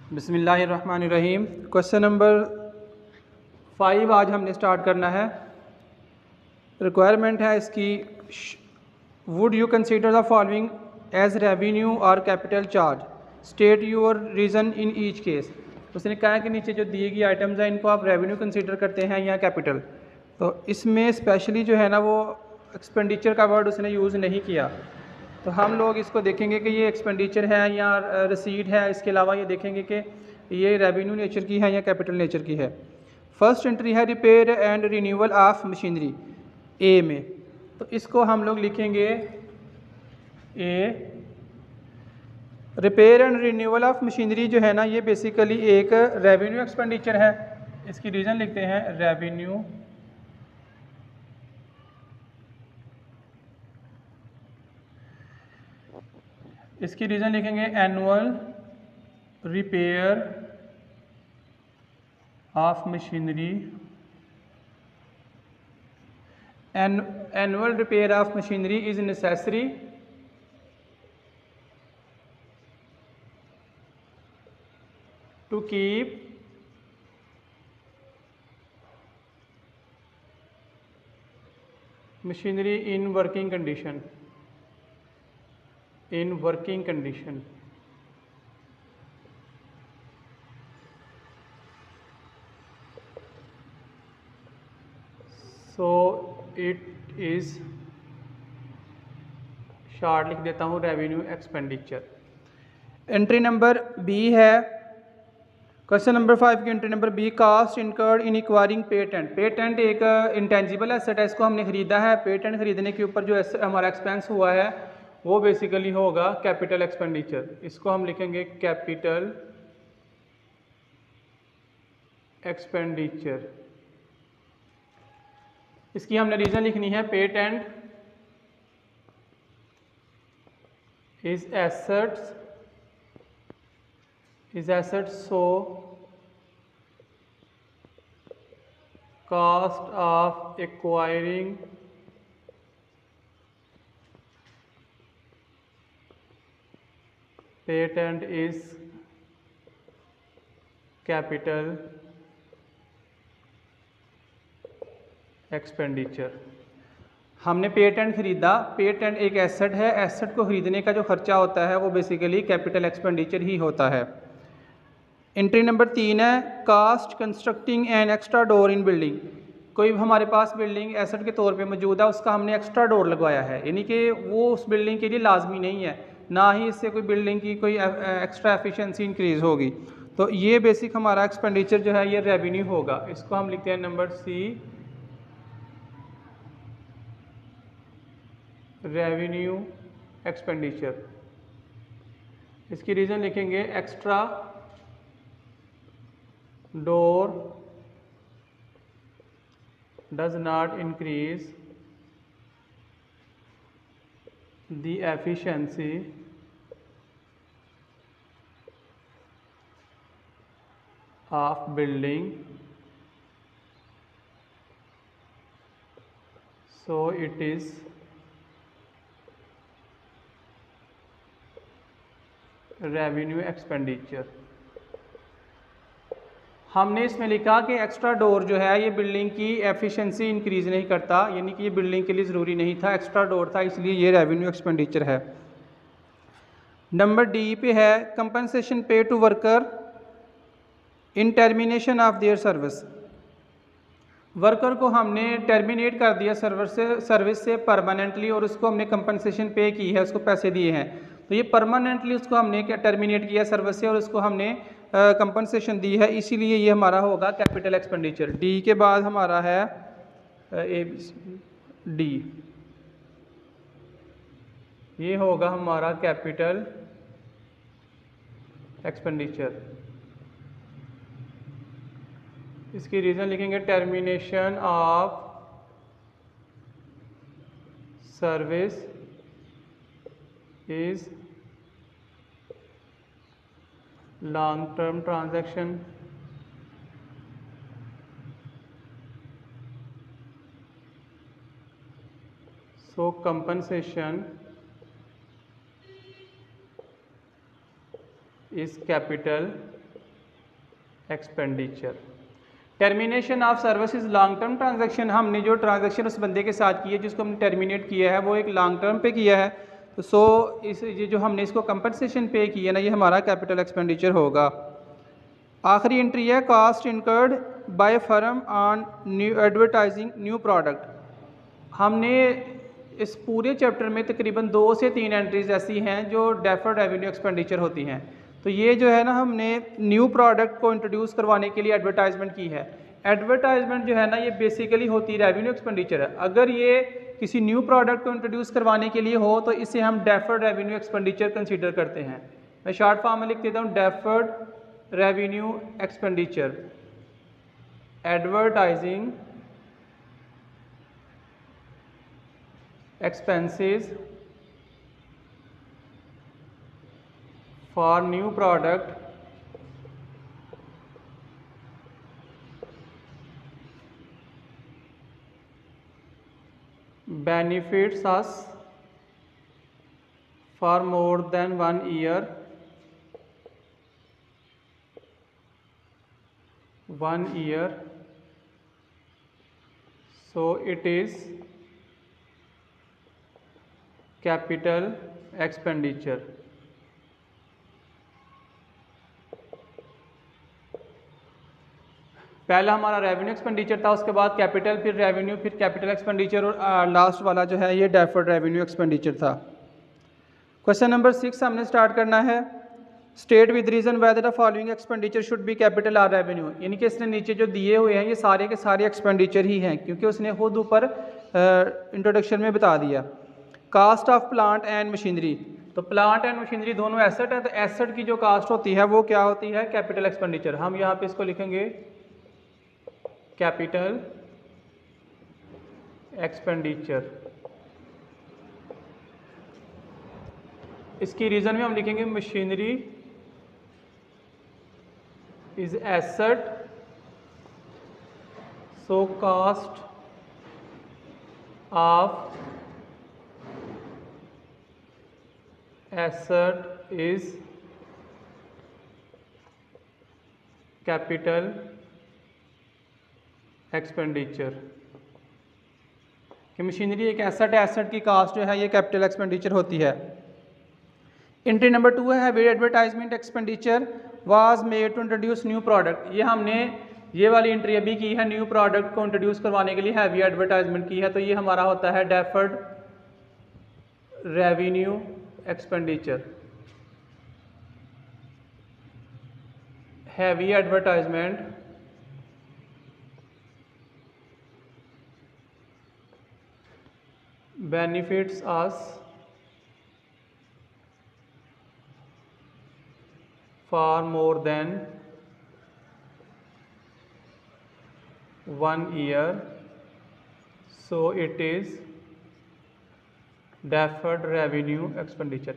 बिस्मिल्लाहिर्रहमानिर्रहीम। Question number 5 आज हमने स्टार्ट करना है। रिक्वायरमेंट है इसकी, would you consider the following as revenue और capital charge, state your reason in each case. उसने कहा कि नीचे जो दी गई आइटम्स हैं इनको आप रेवेन्यू कंसीडर करते हैं या कैपिटल। तो इसमें स्पेशली जो है ना वो एक्सपेंडिचर का वर्ड उसने यूज़ नहीं किया। तो हम लोग इसको देखेंगे कि ये एक्सपेंडिचर है या रसीद है, इसके अलावा ये देखेंगे कि ये रेवेन्यू नेचर की है या कैपिटल नेचर की है। फर्स्ट एंट्री है repair and renewal of machinery A में, तो इसको हम लोग लिखेंगे A. Repair and renewal of machinery जो है ना ये बेसिकली एक रेवेन्यू एक्सपेंडिचर है। इसकी रीज़न लिखते हैं रेवेन्यू इसकी रीज़न लिखेंगे annual repair of machinery. Annual repair of machinery is necessary to keep machinery in working condition. So it is, short लिख देता हूँ, revenue expenditure. Entry number B है क्वेश्चन नंबर 5 की entry number B, cost incurred in acquiring patent. Patent एक intangible asset है, इसको हमने ख़रीदा है। पेटेंट ख़रीदने के ऊपर जो हमारा एक्सपेंस हुआ है वो बेसिकली होगा कैपिटल एक्सपेंडिचर। इसको हम लिखेंगे कैपिटल एक्सपेंडिचर। इसकी हमने रीज़न लिखनी है, patent is assets so cost of acquiring patent is capital expenditure। हमने पेटेंट ख़रीदा, पेटेंट एक एसेट है, एसेट को ख़रीदने का जो खर्चा होता है वो बेसिकली कैपिटल एक्सपेंडिचर ही होता है। एंट्री नंबर 3 है, cost constructing an extra door in building. कोई हमारे पास बिल्डिंग एसेट के तौर पे मौजूद है, उसका हमने एक्स्ट्रा डोर लगवाया है, यानी कि वो उस बिल्डिंग के लिए लाजमी नहीं है, ना ही इससे कोई बिल्डिंग की कोई एक्स्ट्रा एफिशिएंसी इंक्रीज़ होगी। तो ये बेसिक हमारा एक्सपेंडिचर जो है ये रेवेन्यू होगा। इसको हम लिखते हैं नंबर सी, रेवेन्यू एक्सपेंडिचर। इसकी रीज़न लिखेंगे extra door does not increase the efficiency of building, so it is revenue expenditure. हमने इसमें लिखा कि एक्स्ट्रा डोर जो है ये बिल्डिंग की एफिशिएंसी इंक्रीज़ नहीं करता, यानी कि ये बिल्डिंग के लिए ज़रूरी नहीं था, एक्स्ट्रा डोर था, इसलिए ये रेवेन्यू एक्सपेंडिचर है। नंबर डी पे है, compensation pay to worker in termination of their service. Worker को हमने टर्मिनेट कर दिया सर्विस से परमानेंटली, और उसको हमने कंपनसेशन पे की है, उसको पैसे दिए हैं। तो ये परमानेंटली उसको हमने क्या टर्मिनेट किया सर्विस से और उसको हमने कंपनसेशन दी है, इसीलिए ये हमारा होगा कैपिटल एक्सपेंडिचर। डी के बाद हमारा है डी, ये होगा हमारा कैपिटल एक्सपेंडिचर। इसकी रीज़न लिखेंगे termination of service is long term transaction, so compensation is capital expenditure. Termination of services long term transaction, हमने जो ट्रांजैक्शन उस बंदे के साथ की है जिसको हमने टर्मिनेट किया है वो एक लॉन्ग टर्म पे किया है, तो इस ये जो हमने इसको कंपनसेशन पे किया ना, ये हमारा कैपिटल एक्सपेंडिचर होगा। आखिरी एंट्री है cost incurred by firm on new advertising new product. हमने इस पूरे चैप्टर में तकरीबन 2 से 3 एंट्रीज ऐसी हैं जो डेफर्ड रेवेन्यू एक्सपेंडिचर होती हैं। तो ये जो है ना, हमने न्यू प्रोडक्ट को इंट्रोड्यूस करवाने के लिए एडवर्टाइजमेंट की है। एडवर्टाइजमेंट जो है ना, ये बेसिकली होती रेवेन्यू एक्सपेंडिचर है। अगर ये किसी न्यू प्रोडक्ट को इंट्रोड्यूस करवाने के लिए हो तो इसे हम डेफर्ड रेवेन्यू एक्सपेंडिचर कंसीडर करते हैं। मैं शॉर्ट फॉर्म में लिख देता हूँ, deferred revenue expenditure. Advertising expenses for new product benefits us for more than 1 year, 1 year, so it is capital expenditure. पहला हमारा रेवेन्यू एक्सपेंडिचर था, उसके बाद कैपिटल, फिर रेवेन्यू, फिर कैपिटल एक्सपेंडिचर, और लास्ट वाला जो है ये डेफर्ड रेवेन्यू एक्सपेंडिचर था। क्वेश्चन नंबर 6 हमने स्टार्ट करना है। State with reason whether the following expenditure should be capital और रेवेन्यू। यानी कि इसने नीचे जो दिए हुए हैं ये सारे के सारे एक्सपेंडिचर ही हैं, क्योंकि उसने खुद ऊपर इंट्रोडक्शन में बता दिया। Cost of plant and machinery, तो प्लांट एंड मशीनरी दोनों एसेट है, तो एसेट की जो कास्ट होती है वो क्या होती है, कैपिटल एक्सपेंडिचर। हम यहाँ पे इसको लिखेंगे कैपिटल एक्सपेंडिचर। इसकी रीजन में हम लिखेंगे machinery is asset, so cost of asset is capital expenditure। कि मशीनरी एक एसेट है, एसेट की कास्ट जो है ये कैपिटल एक्सपेंडिचर होती है। एंट्री नंबर 2 है heavy advertisement expenditure was made to introduce new product. ये हमने ये वाली एंट्री अभी की है, न्यू प्रोडक्ट को इंट्रोड्यूस करवाने के लिए हैवी एडवर्टाइजमेंट की है, तो ये हमारा होता है deferred revenue expenditure. Heavy advertisement benefits us for more than 1 year, so it is deferred revenue expenditure.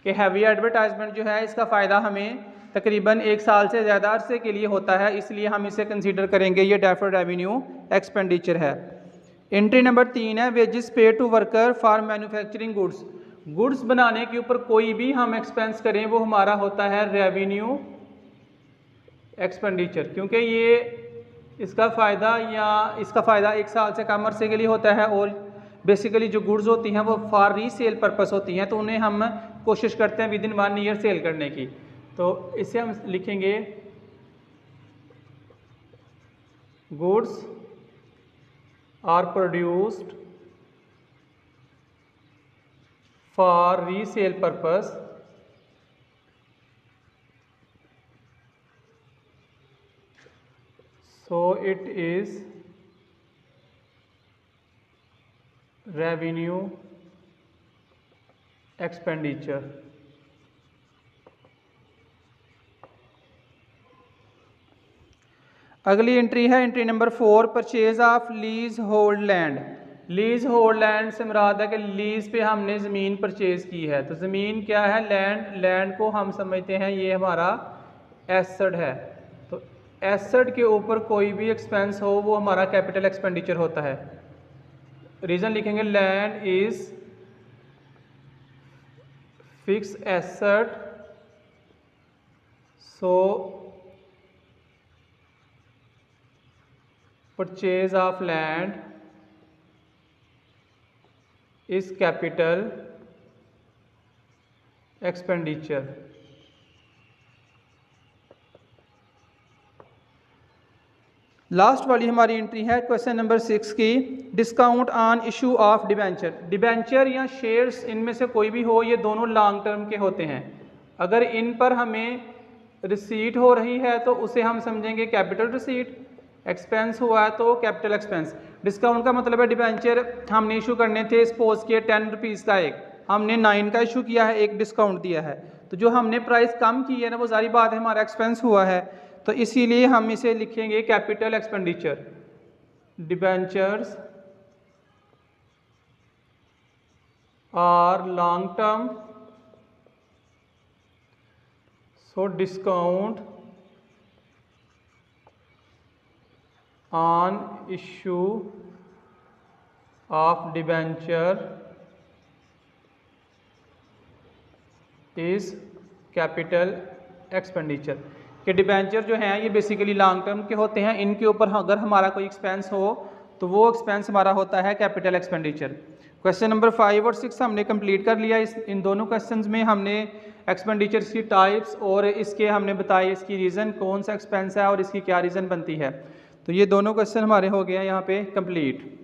कि हैवी एडवर्टाइजमेंट जो है इसका फ़ायदा हमें तकरीबन 1 साल से ज़्यादा अरसे के लिए होता है, इसलिए हम इसे कंसीडर करेंगे, ये डेफर्ड रेवेन्यू एक्सपेंडिचर है। एंट्री नंबर 3 है wages pay to worker for manufacturing goods. Goods बनाने के ऊपर कोई भी हम एक्सपेंस करें वो हमारा होता है रेवेन्यू एक्सपेंडिचर, क्योंकि ये इसका फ़ायदा 1 साल से कम अरसे के लिए होता है, और बेसिकली जो गुड्स होती हैं वो फॉर रीसेल पर्पस होती हैं, तो उन्हें हम कोशिश करते हैं विद इन 1 ईयर सेल करने की। तो इसे हम लिखेंगे goods are produced for resale purpose so it is revenue expenditure। अगली एंट्री है entry number 4 purchase of lease hold land. Lease hold land से मुराद है कि लीज पे हमने ज़मीन परचेज की है, तो ज़मीन क्या है, लैंड को हम समझते हैं ये हमारा एसेट है, तो एसेट के ऊपर कोई भी एक्सपेंस हो वो हमारा कैपिटल एक्सपेंडिचर होता है। रीज़न लिखेंगे land is fix asset, so purchase of land is capital expenditure. Last वाली हमारी एंट्री है क्वेश्चन नंबर 6 की, discount on issue of debenture. Debenture या शेयर्स, इनमें से कोई भी हो, ये दोनों लॉन्ग टर्म के होते हैं। अगर इन पर हमें रिसीट हो रही है तो उसे हम समझेंगे कैपिटल रिसीट, एक्सपेंस हुआ है तो कैपिटल एक्सपेंस। डिस्काउंट का मतलब है डिबेंचर हमने इशू करने थे, सपोज किए 10 रुपीज़ का एक, हमने 9 का इशू किया है, एक डिस्काउंट दिया है, तो जो हमने प्राइस कम की है ना, वो सारी बात है हमारा एक्सपेंस हुआ है, तो इसीलिए हम इसे लिखेंगे capital expenditure. Debentures are long term, so discount on issue of debenture is capital expenditure. कि डिबेंचर जो हैं ये बेसिकली लॉन्ग टर्म के होते हैं, इनके ऊपर अगर हमारा कोई एक्सपेंस हो तो वो एक्सपेंस हमारा होता है कैपिटल एक्सपेंडिचर। क्वेश्चन नंबर 5 और 6 हमने कंप्लीट कर लिया। इन दोनों क्वेश्चंस में हमने एक्सपेंडिचर्स की टाइप्स और इसके हमने बताया इसकी रीज़न, कौन सा एक्सपेंस है और इसकी क्या रीज़न बनती है। तो ये दोनों क्वेश्चन हमारे हो गए हैं यहाँ पे कंप्लीट।